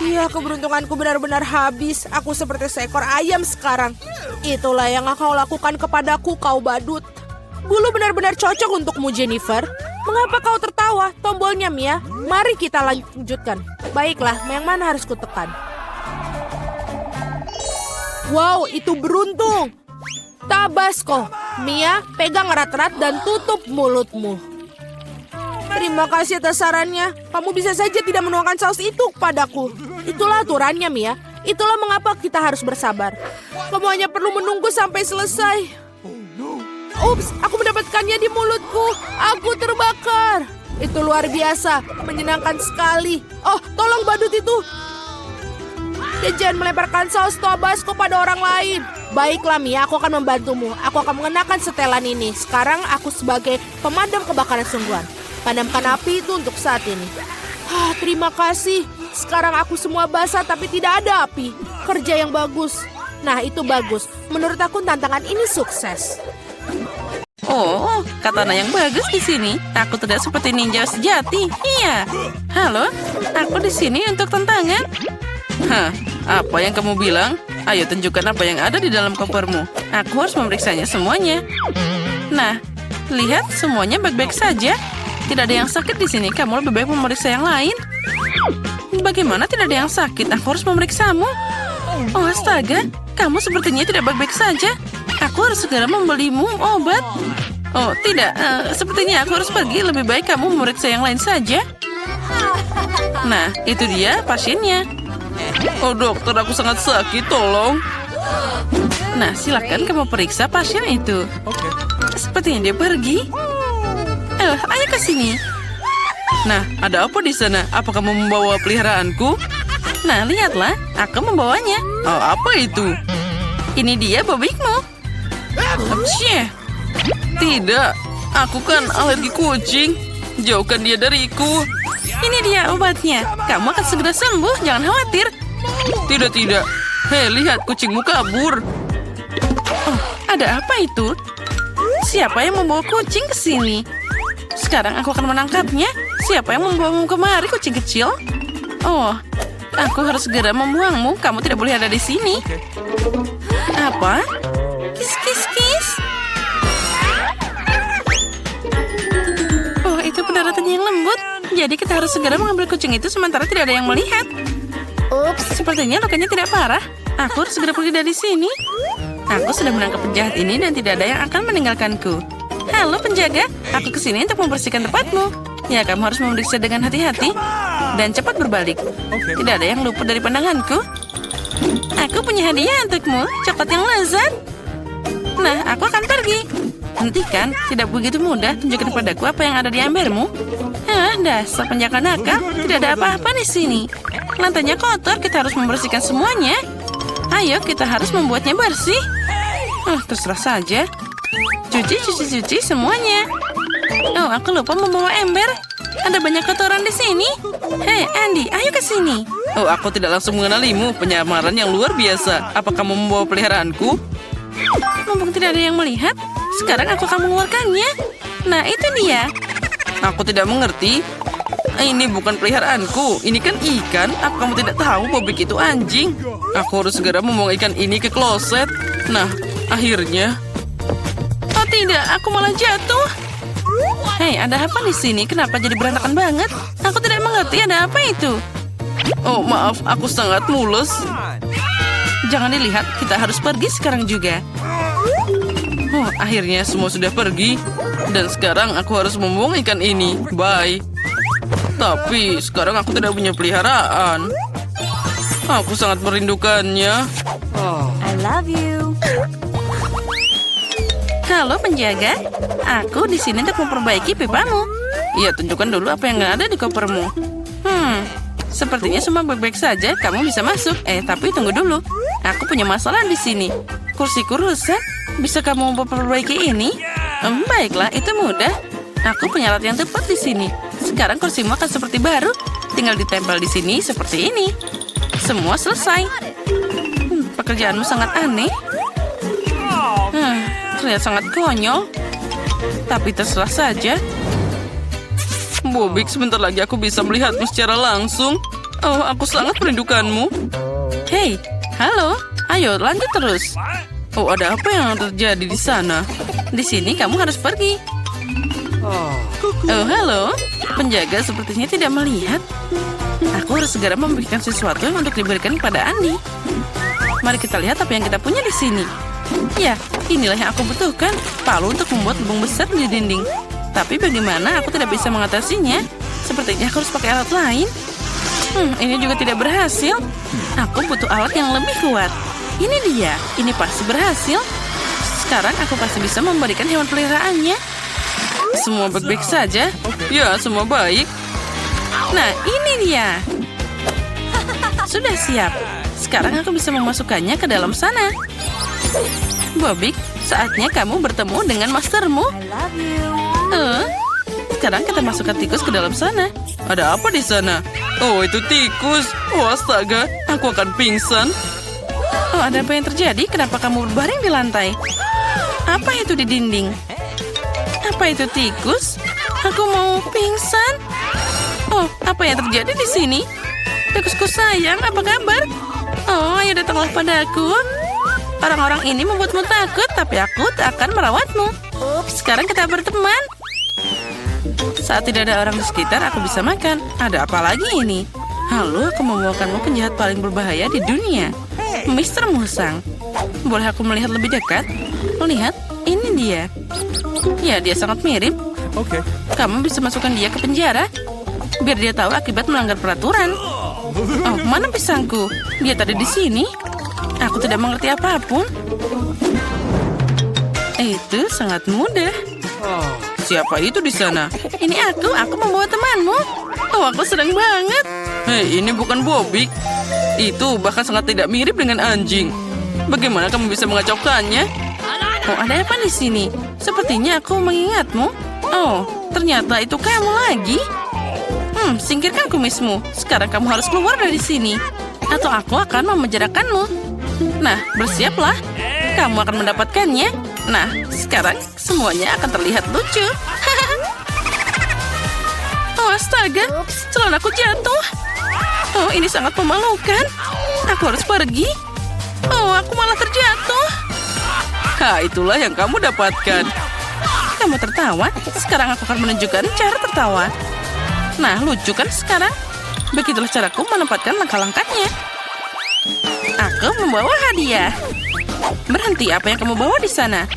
Ya, keberuntunganku benar-benar habis. Aku seperti seekor ayam sekarang. Itulah yang kau lakukan kepadaku, kau badut. Bulu benar-benar cocok untukmu, Jennifer. Mengapa kau tertawa? Tombolnya, Mia. Mari kita lanjutkan. Baiklah, yang mana harus kutekan? Wow, itu beruntung. Tabasco. Mia, pegang erat-erat dan tutup mulutmu. Terima kasih atas sarannya. Kamu bisa saja tidak menuangkan saus itu padaku. Itulah aturannya, Mia. Itulah mengapa kita harus bersabar. Kamu hanya perlu menunggu sampai selesai. Ups, aku mendapatkannya di mulutku. Aku terbakar. Itu luar biasa. Menyenangkan sekali. Oh, tolong badut itu. Dan jangan melemparkan saus Tabasco pada orang lain. Baiklah, Mia, aku akan membantumu. Aku akan mengenakan setelan ini. Sekarang aku sebagai pemadam kebakaran sungguhan. Padamkan api itu untuk saat ini. Terima kasih. Sekarang aku semua basah tapi tidak ada api. Kerja yang bagus. Nah, itu bagus. Menurut aku tantangan ini sukses. Oh, katana yang bagus di sini. Aku tidak seperti ninja sejati. Iya. Halo, aku di sini untuk tantangan. Hah, apa yang kamu bilang? Ayo tunjukkan apa yang ada di dalam kopermu. Aku harus memeriksanya semuanya. Nah, lihat semuanya baik-baik saja. Tidak ada yang sakit di sini. Kamu lebih baik memeriksa yang lain. Bagaimana tidak ada yang sakit? Aku harus memeriksamu. Oh, astaga. Kamu sepertinya tidak baik-baik saja. Aku harus segera membelimu obat. Oh, tidak. Sepertinya aku harus pergi. Lebih baik kamu memeriksa yang lain saja. Nah, itu dia pasiennya. Oh, dokter, aku sangat sakit. Tolong. Nah, silakan kamu periksa pasien itu. Sepertinya dia pergi. Ayo ke sini. Nah, ada apa di sana? Apa kamu membawa peliharaanku? Nah, lihatlah. Aku membawanya. Oh, apa itu? Ini dia bobikmu. Apsyeh. Tidak. Aku kan alergi kucing. Jauhkan dia dariku. Ini dia obatnya. Kamu akan segera sembuh. Jangan khawatir. Tidak. Hei, lihat kucingmu kabur. Oh, ada apa itu? Siapa yang membawa kucing ke sini? Sekarang aku akan menangkapnya. Siapa yang membawamu kemari, kucing kecil? Oh, aku harus segera membuangmu. Kamu tidak boleh ada di sini. Apa? Kis. Oh, itu pendaratannya yang lembut. Jadi kita harus segera mengambil kucing itu sementara tidak ada yang melihat. Ups, sepertinya lukanya tidak parah. Aku harus segera pergi dari sini. Aku sudah menangkap penjahat ini dan tidak ada yang akan meninggalkanku. Halo penjaga, aku kesini untuk membersihkan tempatmu. Ya, kamu harus memeriksa dengan hati-hati dan cepat berbalik. Tidak ada yang luput dari pandanganku. Aku punya hadiah untukmu, coklat yang lezat. Nah, aku akan pergi. Hentikan, tidak begitu mudah. Tunjukkan padaku apa yang ada di embermu. Dasar penjaga nakal. Tidak ada apa-apa di sini. Lantainya kotor, kita harus membersihkan semuanya. Ayo, kita harus membuatnya bersih. Terserah saja. Cuci semuanya. Oh, aku lupa membawa ember. Ada banyak kotoran di sini. Hei, Andy, ayo ke sini. Oh, aku tidak langsung mengenalimu. Penyamaran yang luar biasa. Apa kamu membawa peliharaanku? Mumpung tidak ada yang melihat, sekarang aku akan mengeluarkannya. Nah, itu dia. Aku tidak mengerti. Ini bukan peliharaanku. Ini kan ikan. Apa kamu tidak tahu Bobik itu anjing? Aku harus segera membuang ikan ini ke kloset. Nah, akhirnya. Oh tidak, aku malah jatuh. Hei, ada apa di sini? Kenapa jadi berantakan banget? Aku tidak mengerti ada apa itu. Oh, maaf, aku sangat mules. Jangan dilihat, kita harus pergi sekarang juga. Oh, akhirnya semua sudah pergi. Dan sekarang aku harus membuang ikan ini. Bye. Tapi sekarang aku tidak punya peliharaan. Aku sangat merindukannya. I love you. Halo penjaga, aku di sini untuk memperbaiki pipamu. Iya, tunjukkan dulu apa yang ada di kopermu. Sepertinya semua baik-baik saja. Kamu bisa masuk. Tapi tunggu dulu. Aku punya masalah di sini. Kursiku rusak. Bisa kamu memperbaiki ini? Baiklah, itu mudah. Aku punya alat yang tepat di sini. Sekarang kursimu akan seperti baru. Tinggal ditempel di sini seperti ini. Semua selesai. Pekerjaanmu sangat aneh. Terlihat sangat konyol. Tapi terserah saja. Bobik, sebentar lagi aku bisa melihatmu secara langsung. Oh, aku sangat merindukanmu. Hei, halo. Ayo, lanjut terus. Oh, ada apa yang terjadi di sana? Di sini kamu harus pergi. Oh, halo. Penjaga sepertinya tidak melihat. Aku harus segera memberikan sesuatu yang untuk diberikan kepada Andy. Mari kita lihat apa yang kita punya di sini. Ya, inilah yang aku butuhkan. Palu untuk membuat lubang besar di dinding. Tapi bagaimana aku tidak bisa mengatasinya? Sepertinya aku harus pakai alat lain. Ini juga tidak berhasil. Aku butuh alat yang lebih kuat. Ini dia. Ini pasti berhasil. Sekarang aku pasti bisa memberikan hewan peliharaannya. Semua baik-baik saja. Ya, semua baik. Nah, ini dia. Sudah siap. Sekarang aku bisa memasukkannya ke dalam sana. Bobik, saatnya kamu bertemu dengan mastermu. I love you. Sekarang kita masukkan tikus ke dalam sana. Ada apa di sana? Oh, itu tikus. Oh, astaga, aku akan pingsan. Oh, ada apa yang terjadi? Kenapa kamu berbaring di lantai? Apa itu di dinding? Apa itu tikus? Aku mau pingsan. Oh, apa yang terjadi di sini? Tikusku sayang, apa kabar? Oh, ayo datanglah padaku. Orang-orang ini membuatmu takut, tapi aku tak akan merawatmu. Sekarang kita berteman. Saat tidak ada orang di sekitar, aku bisa makan. Ada apa lagi ini? Halo, aku membawakanmu penjahat paling berbahaya di dunia. Mr. Musang. Boleh aku melihat lebih dekat? Lihat, ini dia. Ya, dia sangat mirip. Okay. Kamu bisa masukkan dia ke penjara. Biar dia tahu akibat melanggar peraturan. Oh, mana pisangku? Dia tadi di sini. Aku tidak mengerti apapun. Itu sangat mudah. Siapa itu di sana? Ini aku membawa temanmu. Oh, aku senang banget. Hei, ini bukan Bobik. Itu bahkan sangat tidak mirip dengan anjing. Bagaimana kamu bisa mengacaukannya? Oh, ada apa di sini? Sepertinya aku mengingatmu. Oh, ternyata itu kamu lagi. Singkirkan kumismu. Sekarang kamu harus keluar dari sini. Atau aku akan memenjarakanmu. Nah, bersiaplah. Kamu akan mendapatkannya. Nah, sekarang semuanya akan terlihat lucu. Oh, astaga. Celanaku jatuh. Oh, ini sangat memalukan. Aku harus pergi. Oh, aku malah terjatuh. Itulah yang kamu dapatkan. Kamu tertawa. Sekarang aku akan menunjukkan cara tertawa. Nah, lucu kan sekarang? Begitulah caraku menempatkan langkah-langkahnya. Aku membawa hadiah. Berhenti, apa yang kamu bawa di sana?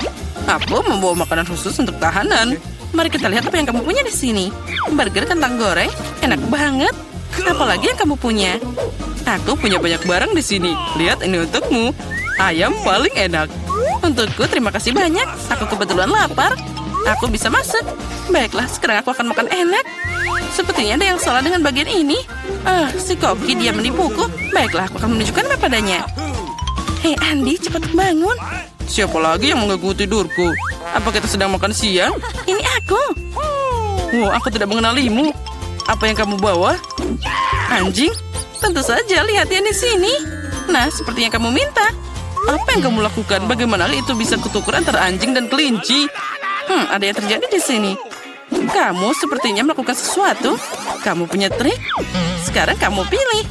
Aku membawa makanan khusus untuk tahanan. Mari kita lihat apa yang kamu punya di sini. Burger kentang goreng, enak banget. Apalagi yang kamu punya? Aku punya banyak barang di sini. Lihat, ini untukmu. Ayam paling enak. Untukku, terima kasih banyak. Aku kebetulan lapar. Aku bisa masuk. Baiklah, sekarang aku akan makan enak. Sepertinya ada yang salah dengan bagian ini. Si Koki dia menipuku. Baiklah, aku akan menunjukkan padanya. Hei Andy, cepat bangun. Siapa lagi yang mengganggu tidurku? Apa kita sedang makan siang? Ini aku. Wow, aku tidak mengenalimu. Apa yang kamu bawa? Anjing? Tentu saja, lihat ya di sini. Nah, seperti yang kamu minta. Apa yang kamu lakukan? Bagaimana itu bisa ketuker antara anjing dan kelinci? Ada yang terjadi di sini. Kamu sepertinya melakukan sesuatu. Kamu punya trik. Sekarang kamu pilih.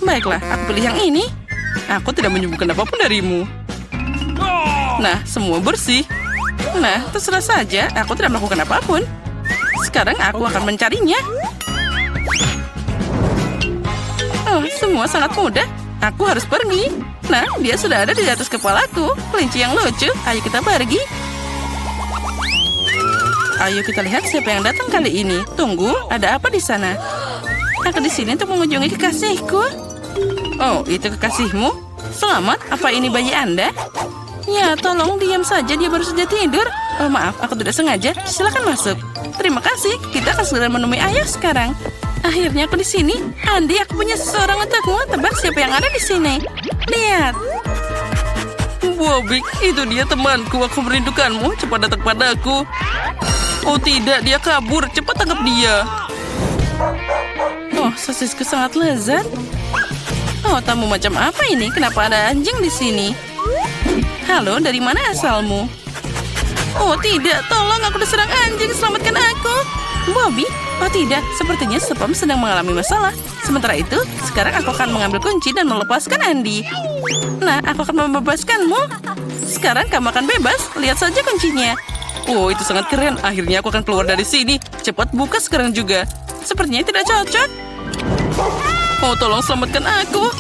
Baiklah, aku pilih yang ini. Aku tidak menyembuhkan apapun darimu. Nah, semua bersih. Nah, terserah saja. Aku tidak melakukan apapun. Sekarang aku akan mencarinya. Oh, semua sangat mudah. Aku harus pergi. Nah, dia sudah ada di atas kepalaku. Kelinci yang lucu. Ayo kita pergi. Ayo kita lihat siapa yang datang kali ini. Tunggu, ada apa di sana? Aku di sini untuk mengunjungi kekasihku. Oh, itu kekasihmu? Selamat, apa ini bayi Anda? Ya, tolong diam saja, dia baru saja tidur. Oh, maaf, aku tidak sengaja. Silakan masuk. Terima kasih, kita akan segera menemui ayah sekarang. Akhirnya aku di sini. Andy, aku punya seseorang untukmu. Tebak siapa yang ada di sini. Lihat. Bobby, itu dia temanku. Aku merindukanmu. Cepat datang padaku. Oh tidak, dia kabur. Cepat tangkap dia. Oh, sosisku sangat lezat. Oh, tamu macam apa ini? Kenapa ada anjing di sini? Halo, dari mana asalmu? Oh tidak, tolong, aku diserang anjing. Selamatkan aku. Bobby, oh tidak, sepertinya Spam sedang mengalami masalah. Sementara itu, sekarang aku akan mengambil kunci dan melepaskan Andy. Nah, aku akan membebaskanmu. Sekarang kamu akan bebas. Lihat saja kuncinya. Oh, itu sangat keren. Akhirnya aku akan keluar dari sini. Cepat buka sekarang juga. Sepertinya tidak cocok. Oh, tolong selamatkan aku.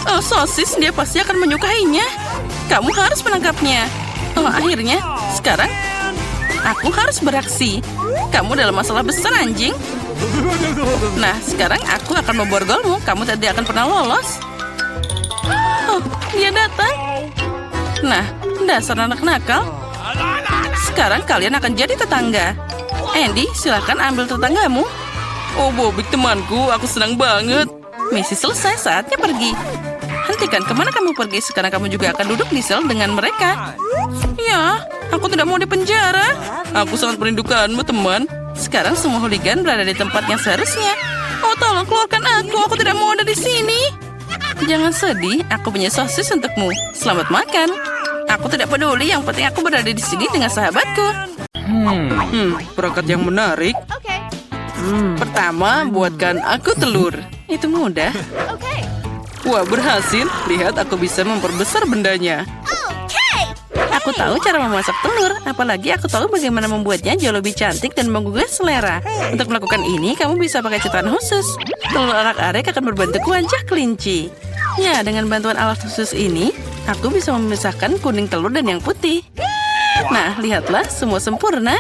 Oh, sosis, dia pasti akan menyukainya. Kamu harus menangkapnya. Oh, akhirnya, sekarang aku harus beraksi. Kamu dalam masalah besar, anjing. Nah, sekarang aku akan memborgolmu. Kamu tidak akan pernah lolos. Oh, dia datang. Nah, dasar anak nakal. Sekarang kalian akan jadi tetangga. Andy, silakan ambil tetanggamu. Oh, Bobby temanku, aku senang banget. Misi selesai, saatnya pergi. Hentikan, kemana kamu pergi? Sekarang kamu juga akan duduk di sel dengan mereka. Ya, aku tidak mau di penjara. Aku sangat merindukanmu, teman. Sekarang semua hooligan berada di tempat yang seharusnya. Oh, tolong keluarkan aku. Aku tidak mau ada di sini. Jangan sedih, aku punya sosis untukmu. Selamat makan. Aku tidak peduli, yang penting aku berada di sini dengan sahabatku. Perangkat yang menarik. Pertama, buatkan aku telur. Itu mudah. Wah, berhasil. Lihat, aku bisa memperbesar bendanya. Aku tahu cara memasak telur. Apalagi aku tahu bagaimana membuatnya jauh lebih cantik dan menggugah selera. Untuk melakukan ini, kamu bisa pakai cetakan khusus. Telur arak-arik akan berbentuk wajah kelinci. Ya, dengan bantuan alat khusus ini, aku bisa memisahkan kuning telur dan yang putih. Nah, lihatlah, semua sempurna.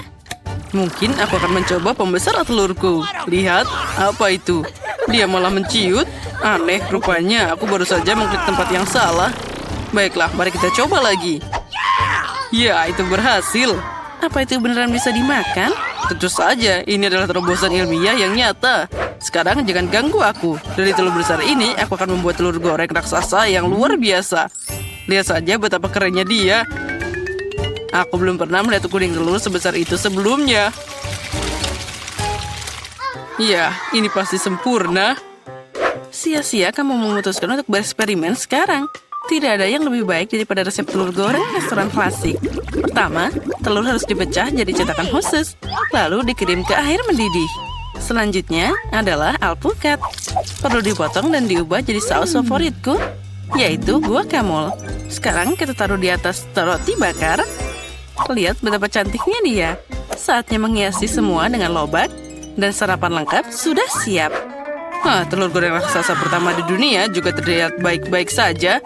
Mungkin aku akan mencoba pembesar telurku. Lihat, apa itu? Dia malah menciut. Aneh, rupanya aku baru saja mengklik tempat yang salah. Baiklah, mari kita coba lagi. Ya, itu berhasil. Apa itu beneran bisa dimakan? Tentu saja, ini adalah terobosan ilmiah yang nyata. Sekarang jangan ganggu aku. Dari telur besar ini, aku akan membuat telur goreng raksasa yang luar biasa. Lihat saja betapa kerennya dia. Aku belum pernah melihat kuning telur sebesar itu sebelumnya. Ya, ini pasti sempurna. Sia-sia kamu memutuskan untuk bereksperimen sekarang. Tidak ada yang lebih baik daripada resep telur goreng restoran klasik. Pertama, telur harus dipecah jadi cetakan khusus, lalu dikirim ke air mendidih. Selanjutnya adalah alpukat. Perlu dipotong dan diubah jadi saus favoritku, yaitu guacamole. Sekarang kita taruh di atas roti bakar. Lihat betapa cantiknya dia. Saatnya menghiasi semua dengan lobak, dan sarapan lengkap sudah siap. Telur goreng raksasa pertama di dunia juga terlihat baik-baik saja.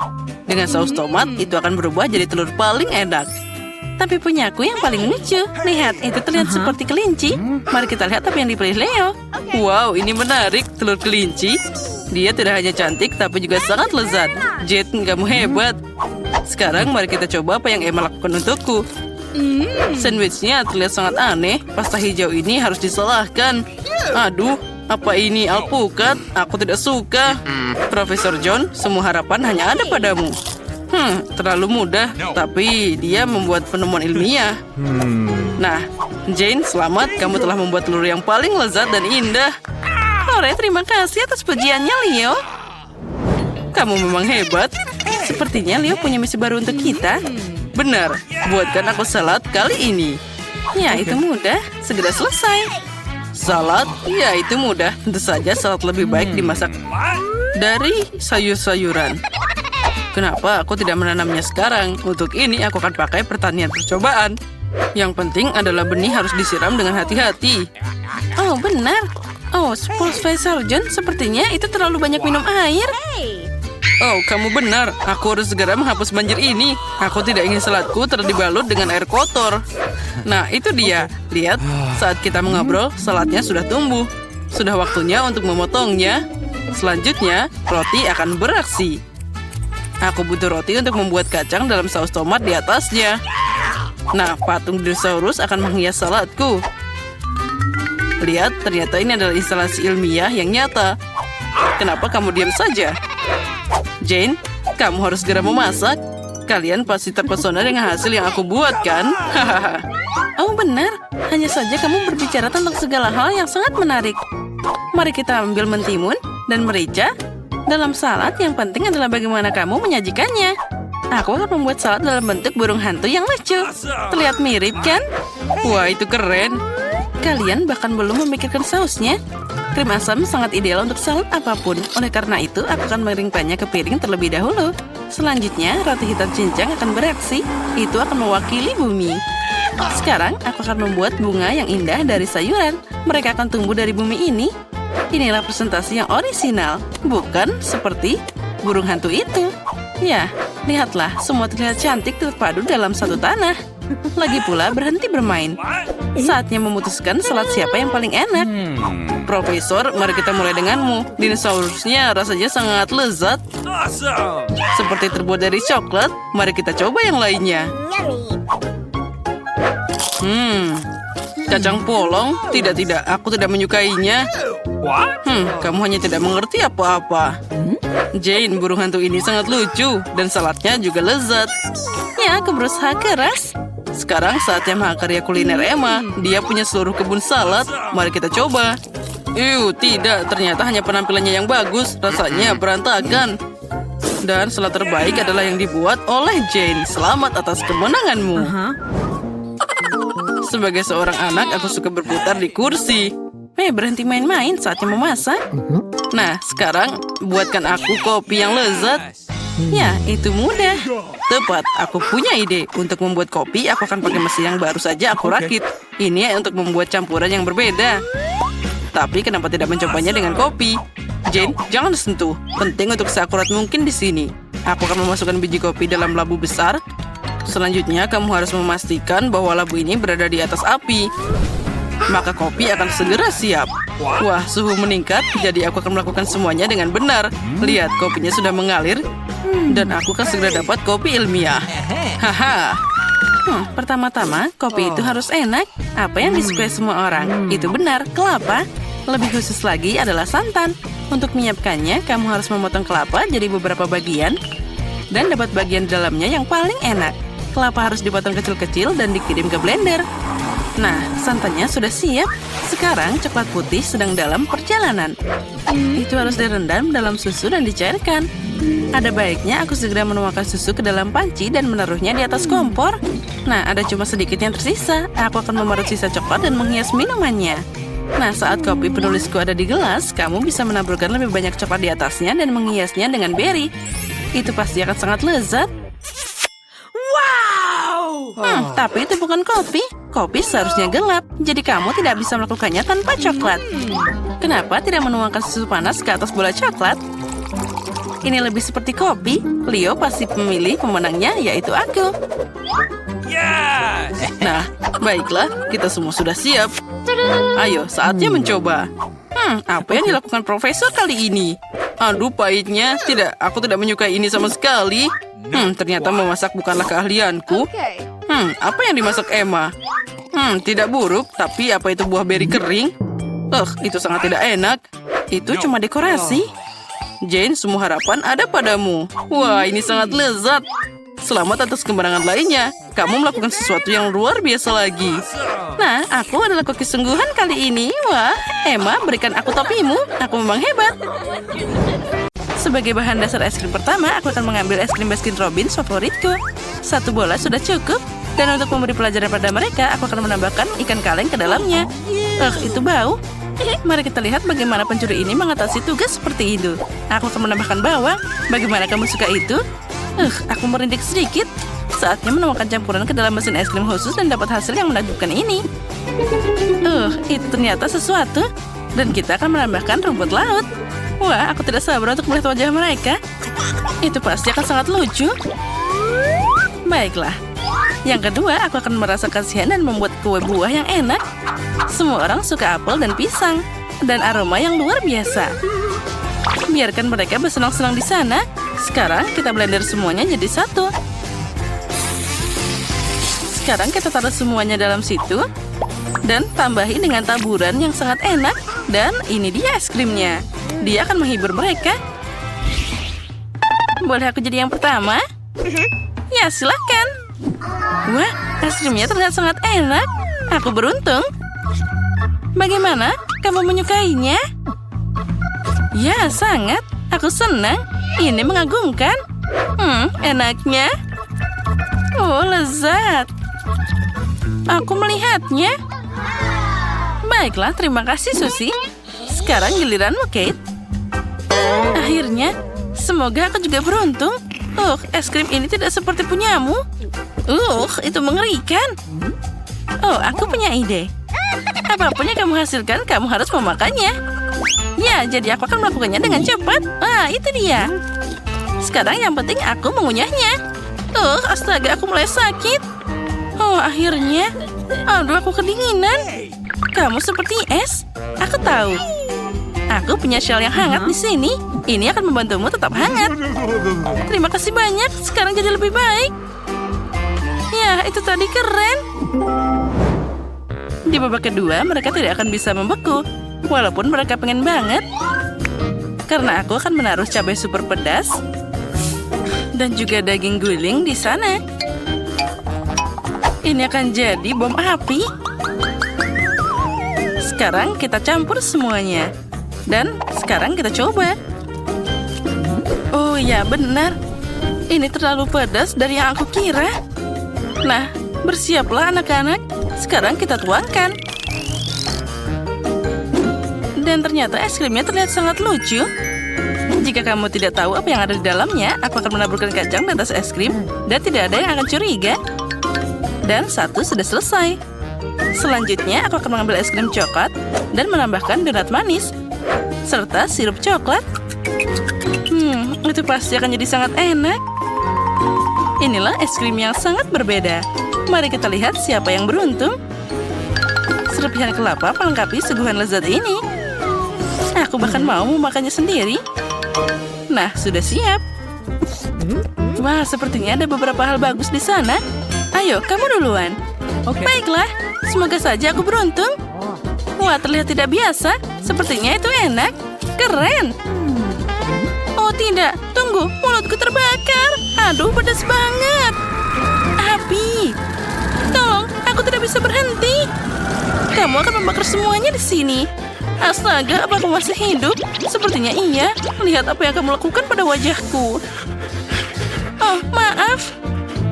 Dengan saus tomat, itu akan berubah jadi telur paling enak. Tapi punyaku yang paling lucu. Lihat, itu terlihat seperti kelinci. Mari kita lihat apa yang dipilih Leo. Wow, ini menarik, telur kelinci. Dia tidak hanya cantik, tapi juga sangat lezat. Jet, kamu hebat. Sekarang mari kita coba apa yang Emma lakukan untukku. Sandwichnya terlihat sangat aneh. Pasta hijau ini harus disalahkan. Aduh, apa ini alpukat? Aku tidak suka. Profesor John, semua harapan hanya ada padamu. Terlalu mudah, tapi dia membuat penemuan ilmiah. Nah, Jane, selamat. Kamu telah membuat telur yang paling lezat dan indah. Terima kasih atas pujiannya, Leo. Kamu memang hebat. Sepertinya Leo punya misi baru untuk kita. Benar, buatkan aku salad kali ini. Ya, itu mudah. Segera selesai. Salad? Ya, itu mudah. Tentu saja salad lebih baik dimasak dari sayur-sayuran. Kenapa aku tidak menanamnya sekarang? Untuk ini aku akan pakai pertanian percobaan. Yang penting adalah benih harus disiram dengan hati-hati. Oh, benar. Oh, Profesor John, sepertinya itu terlalu banyak minum air. Oh, kamu benar. Aku harus segera menghapus banjir ini. Aku tidak ingin saladku terdibalut dengan air kotor. Nah, itu dia. Lihat, saat kita mengobrol, saladnya sudah tumbuh. Sudah waktunya untuk memotongnya. Selanjutnya, roti akan beraksi. Aku butuh roti untuk membuat kacang dalam saus tomat di atasnya. Nah, patung dinosaurus akan menghias saladku. Lihat, ternyata ini adalah instalasi ilmiah yang nyata. Kenapa kamu diam saja? Jane, kamu harus segera memasak. Kalian pasti terpesona dengan hasil yang aku buat, kan? Oh, benar. Hanya saja kamu berbicara tentang segala hal yang sangat menarik. Mari kita ambil mentimun dan merica. Dalam salad, yang penting adalah bagaimana kamu menyajikannya. Aku akan membuat salad dalam bentuk burung hantu yang lucu. Terlihat mirip, kan? Wah, itu keren. Kalian bahkan belum memikirkan sausnya. Krim asam sangat ideal untuk salad apapun. Oleh karena itu, aku akan mengeringkannya ke piring terlebih dahulu. Selanjutnya, roti hitam cincang akan beraksi. Itu akan mewakili bumi. Sekarang, aku akan membuat bunga yang indah dari sayuran. Mereka akan tumbuh dari bumi ini. Inilah presentasi yang orisinal, bukan seperti burung hantu itu. Ya, lihatlah, semua terlihat cantik terpadu dalam satu tanah. Lagi pula berhenti bermain. Saatnya memutuskan salad siapa yang paling enak. Profesor, mari kita mulai denganmu. Dinosaurusnya rasanya sangat lezat. Seperti terbuat dari coklat. Mari kita coba yang lainnya. Kacang polong? Tidak, aku tidak menyukainya. Kamu hanya tidak mengerti apa-apa. Jane, burung hantu ini sangat lucu. Dan saladnya juga lezat. Ya, aku berusaha keras. Sekarang saatnya mahakarya kuliner Emma. Dia punya seluruh kebun salad. Mari kita coba. Tidak. Ternyata hanya penampilannya yang bagus. Rasanya berantakan. Dan salad terbaik adalah yang dibuat oleh Jane. Selamat atas kemenanganmu. Sebagai seorang anak, aku suka berputar di kursi. Berhenti main-main, saatnya memasak. Nah, sekarang buatkan aku kopi yang lezat. Ya, itu mudah. Tepat, aku punya ide. Untuk membuat kopi, aku akan pakai mesin yang baru saja aku rakit. Ini untuk membuat campuran yang berbeda. Tapi kenapa tidak mencobanya dengan kopi? Jane, jangan sentuh. Penting untuk seakurat mungkin di sini. Aku akan memasukkan biji kopi dalam labu besar. Selanjutnya, kamu harus memastikan bahwa labu ini berada di atas api. Maka kopi akan segera siap. Wah, suhu meningkat, jadi aku akan melakukan semuanya dengan benar. Lihat, kopinya sudah mengalir. Dan aku akan segera dapat kopi ilmiah. Haha. Pertama-tama, kopi itu harus enak. Apa yang disukai semua orang? Itu benar, kelapa. Lebih khusus lagi adalah santan. Untuk menyiapkannya, kamu harus memotong kelapa jadi beberapa bagian. Dan dapat bagian dalamnya yang paling enak. Kelapa harus dipotong kecil-kecil dan dikirim ke blender. Nah, santannya sudah siap. Sekarang coklat putih sedang dalam perjalanan. Itu harus direndam dalam susu dan dicairkan. Ada baiknya aku segera menuangkan susu ke dalam panci dan menaruhnya di atas kompor. Nah, ada cuma sedikit yang tersisa. Aku akan memarut sisa coklat dan menghias minumannya. Nah, saat kopi penulisku ada di gelas, kamu bisa menaburkan lebih banyak coklat di atasnya dan menghiasnya dengan beri. Itu pasti akan sangat lezat. Tapi itu bukan kopi. Kopi seharusnya gelap, jadi kamu tidak bisa melakukannya tanpa coklat. Kenapa tidak menuangkan susu panas ke atas bola coklat? Ini lebih seperti kopi. Leo pasti memilih pemenangnya, yaitu aku. Nah, baiklah, kita semua sudah siap. Ayo, saatnya mencoba. Apa yang dilakukan profesor kali ini? Aduh, pahitnya. Tidak, aku tidak menyukai ini sama sekali. Ternyata memasak bukanlah keahlianku. Okay. Apa yang dimasak Emma? Tidak buruk, tapi apa itu buah beri kering? Itu sangat tidak enak. Itu cuma dekorasi. Jane, semua harapan ada padamu. Wah, ini sangat lezat. Selamat atas kemenangan lainnya. Kamu melakukan sesuatu yang luar biasa lagi. Nah, aku adalah koki sungguhan kali ini. Wah, Emma, berikan aku topimu. Aku memang hebat. Sebagai bahan dasar es krim pertama, aku akan mengambil es krim Baskin Robbins favoritku. 1 bola sudah cukup. Dan untuk memberi pelajaran pada mereka, aku akan menambahkan ikan kaleng ke dalamnya. Itu bau. Mari kita lihat bagaimana pencuri ini mengatasi tugas seperti itu. Aku akan menambahkan bawang. Bagaimana kamu suka itu? Aku merindik sedikit. Saatnya menuangkan campuran ke dalam mesin es krim khusus dan dapat hasil yang menakjubkan ini. Itu ternyata sesuatu. Dan kita akan menambahkan rumput laut. Wah, aku tidak sabar untuk melihat wajah mereka. Itu pasti akan sangat lucu. Baiklah. Yang kedua, aku akan merasa kasihan dan membuat kue buah yang enak. Semua orang suka apel dan pisang. Dan aroma yang luar biasa. Biarkan mereka bersenang-senang di sana. Sekarang kita blender semuanya jadi satu. Sekarang kita taruh semuanya dalam situ. Dan tambahi dengan taburan yang sangat enak. Dan ini dia es krimnya. Dia akan menghibur mereka. Boleh aku jadi yang pertama? Ya, silakan. Wah, es krimnya terlihat sangat enak. Aku beruntung. Bagaimana? Kamu menyukainya? Ya, sangat. Aku senang. Ini mengagumkan. Enaknya. Oh, lezat. Aku melihatnya. Baiklah, terima kasih, Susie. Sekarang giliranmu, Kate. Akhirnya, semoga aku juga beruntung. Es krim ini tidak seperti punyamu. Itu mengerikan. Aku punya ide. Apapun yang kamu hasilkan, kamu harus memakannya. Ya, jadi aku akan melakukannya dengan cepat. Itu dia. Sekarang yang penting aku mengunyahnya. Astaga, aku mulai sakit. Akhirnya. Aduh, aku kedinginan. Kamu seperti es. Aku tahu. Aku punya shell yang hangat di sini. Ini akan membantumu tetap hangat. Terima kasih banyak. Sekarang jadi lebih baik. Ya, itu tadi keren. Di babak kedua, mereka tidak akan bisa membeku. Walaupun mereka pengen banget. Karena aku akan menaruh cabai super pedas. Dan juga daging guling di sana. Ini akan jadi bom api. Sekarang kita campur semuanya. Dan sekarang kita coba. Oh ya, benar. Ini terlalu pedas dari yang aku kira. Nah, bersiaplah anak-anak. Sekarang kita tuangkan. Dan ternyata es krimnya terlihat sangat lucu. Jika kamu tidak tahu apa yang ada di dalamnya, aku akan menaburkan kacang di atas es krim. Dan tidak ada yang akan curiga. Dan satu sudah selesai. Selanjutnya, aku akan mengambil es krim coklat dan menambahkan donat manis. Serta sirup coklat. Itu pasti akan jadi sangat enak. Inilah es krim yang sangat berbeda. Mari kita lihat siapa yang beruntung. Serpihan kelapa melengkapi suguhan lezat ini. Aku bahkan mau memakannya sendiri. Nah, sudah siap. Wah, sepertinya ada beberapa hal bagus di sana. Ayo, kamu duluan. Baiklah, semoga saja aku beruntung. Wah, terlihat tidak biasa. Sepertinya itu enak. Keren. Oh tidak, tunggu, mulutku terbakar. Aduh, pedas banget. Api. Tolong, aku tidak bisa berhenti. Kamu akan membakar semuanya di sini. Astaga, apa aku masih hidup? Sepertinya iya. Lihat apa yang kamu lakukan pada wajahku. Oh, maaf.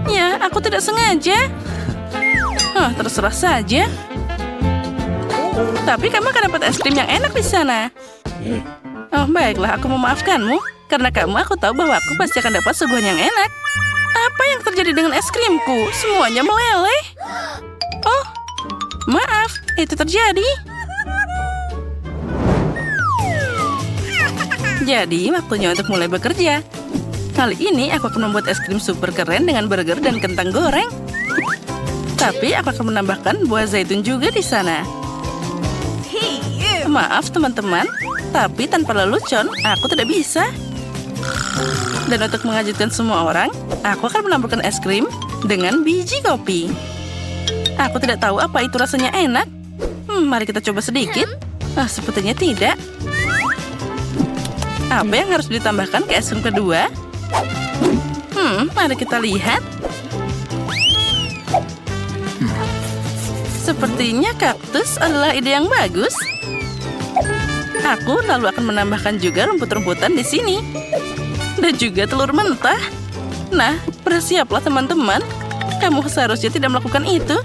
Ya, aku tidak sengaja. Terserah saja. Tapi kamu akan dapat es krim yang enak di sana. Oh, baiklah, aku memaafkanmu. Karena kamu, aku tahu bahwa aku pasti akan dapat suguhan yang enak. Apa yang terjadi dengan es krimku? Semuanya meleleh. Oh, maaf, itu terjadi. Jadi, waktunya untuk mulai bekerja. Kali ini aku akan membuat es krim super keren dengan burger dan kentang goreng. Tapi aku akan menambahkan buah zaitun juga di sana. Maaf teman-teman, tapi tanpa lelucon aku tidak bisa. Dan untuk mengejutkan semua orang, aku akan menambahkan es krim dengan biji kopi. Aku tidak tahu apa itu rasanya enak. Mari kita coba sedikit. Sepertinya tidak. Apa yang harus ditambahkan ke es krim kedua? Mari kita lihat. Sepertinya kaktus adalah ide yang bagus. Aku lalu akan menambahkan juga rumput-rumputan di sini. Dan juga telur mentah. Nah, bersiaplah teman-teman. Kamu seharusnya tidak melakukan itu.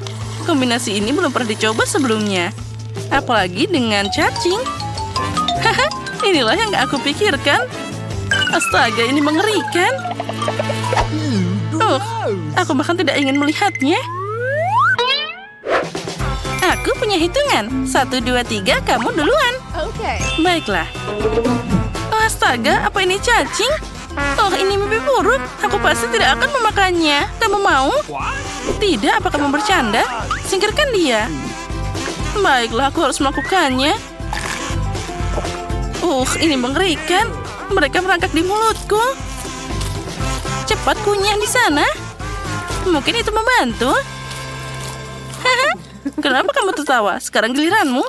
Kombinasi ini belum pernah dicoba sebelumnya. Apalagi dengan cacing. Haha, inilah yang gak aku pikirkan. Astaga, ini mengerikan. Aku bahkan tidak ingin melihatnya. Aku punya hitungan. 1, 2, 3, kamu duluan. Okay. Baiklah. Astaga, apa ini cacing? Ini mimpi buruk. Aku pasti tidak akan memakannya. Kamu mau? Tidak, apa kamu bercanda? Singkirkan dia. Baiklah, aku harus melakukannya. Ini mengerikan. Mereka merangkak di mulutku. Cepat kunyah di sana. Mungkin itu membantu. Kenapa kamu tertawa? Sekarang giliranmu.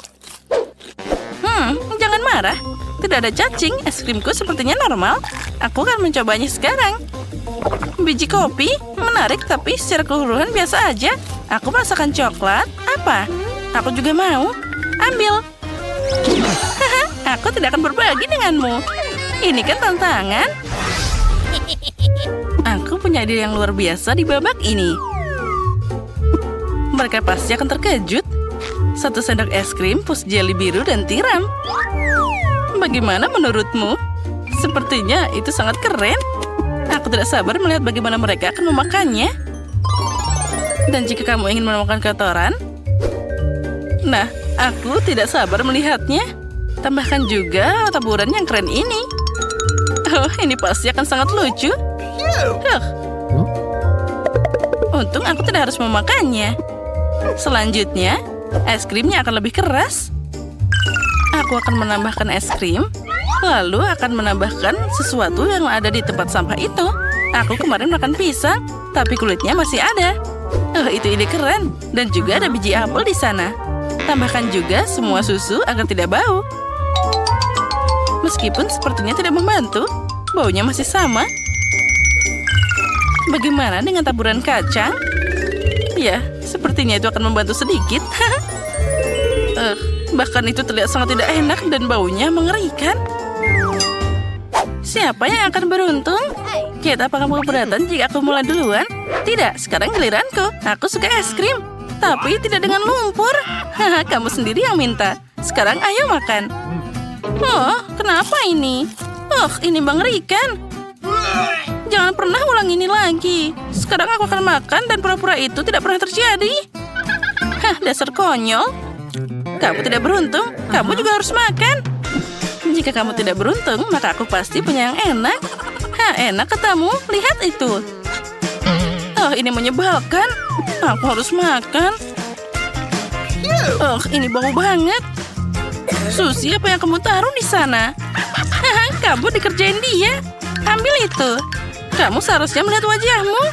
Jangan marah. Tidak ada cacing. Es krimku sepertinya normal. Aku akan mencobanya sekarang. Biji kopi? Menarik, tapi secara keseluruhan biasa aja. Aku merasakan coklat. Apa? Aku juga mau. Ambil. Aku tidak akan berbagi denganmu. Ini kan tantangan. Aku punya ide yang luar biasa di babak ini. Mereka pasti akan terkejut. 1 sendok es krim, pus jeli biru, dan tiram. Bagaimana menurutmu? Sepertinya itu sangat keren. Aku tidak sabar melihat bagaimana mereka akan memakannya. Dan jika kamu ingin menemukan kotoran, nah, aku tidak sabar melihatnya. Tambahkan juga taburan yang keren ini. Ini pasti akan sangat lucu. Untung aku tidak harus memakannya. Selanjutnya, es krimnya akan lebih keras. Aku akan menambahkan es krim, lalu akan menambahkan sesuatu yang ada di tempat sampah itu. Aku kemarin makan pisang, tapi kulitnya masih ada. Itu ide keren. Dan juga ada biji apel di sana. Tambahkan juga semua susu agar tidak bau. Meskipun sepertinya tidak membantu, baunya masih sama. Bagaimana dengan taburan kacang? Ya, sepertinya itu akan membantu sedikit. Bahkan itu terlihat sangat tidak enak dan baunya mengerikan. Siapa yang akan beruntung? Kate, apakah kamu keberatan jika aku mulai duluan? Tidak, sekarang giliranku. Aku suka es krim, tapi tidak dengan lumpur. Kamu sendiri yang minta. Sekarang ayo makan. Kenapa ini? Ini mengerikan. Jangan pernah ulang ini lagi. Sekarang aku akan makan dan pura-pura itu tidak pernah terjadi. Dasar konyol. Kamu tidak beruntung, kamu juga harus makan. Jika kamu tidak beruntung, maka aku pasti punya yang enak. Enak katamu, lihat itu. Ini menyebalkan. Aku harus makan. Ini bau banget. Susi, apa yang kamu taruh di sana? Kamu dikerjain dia. Ambil itu. Kamu seharusnya melihat wajahmu.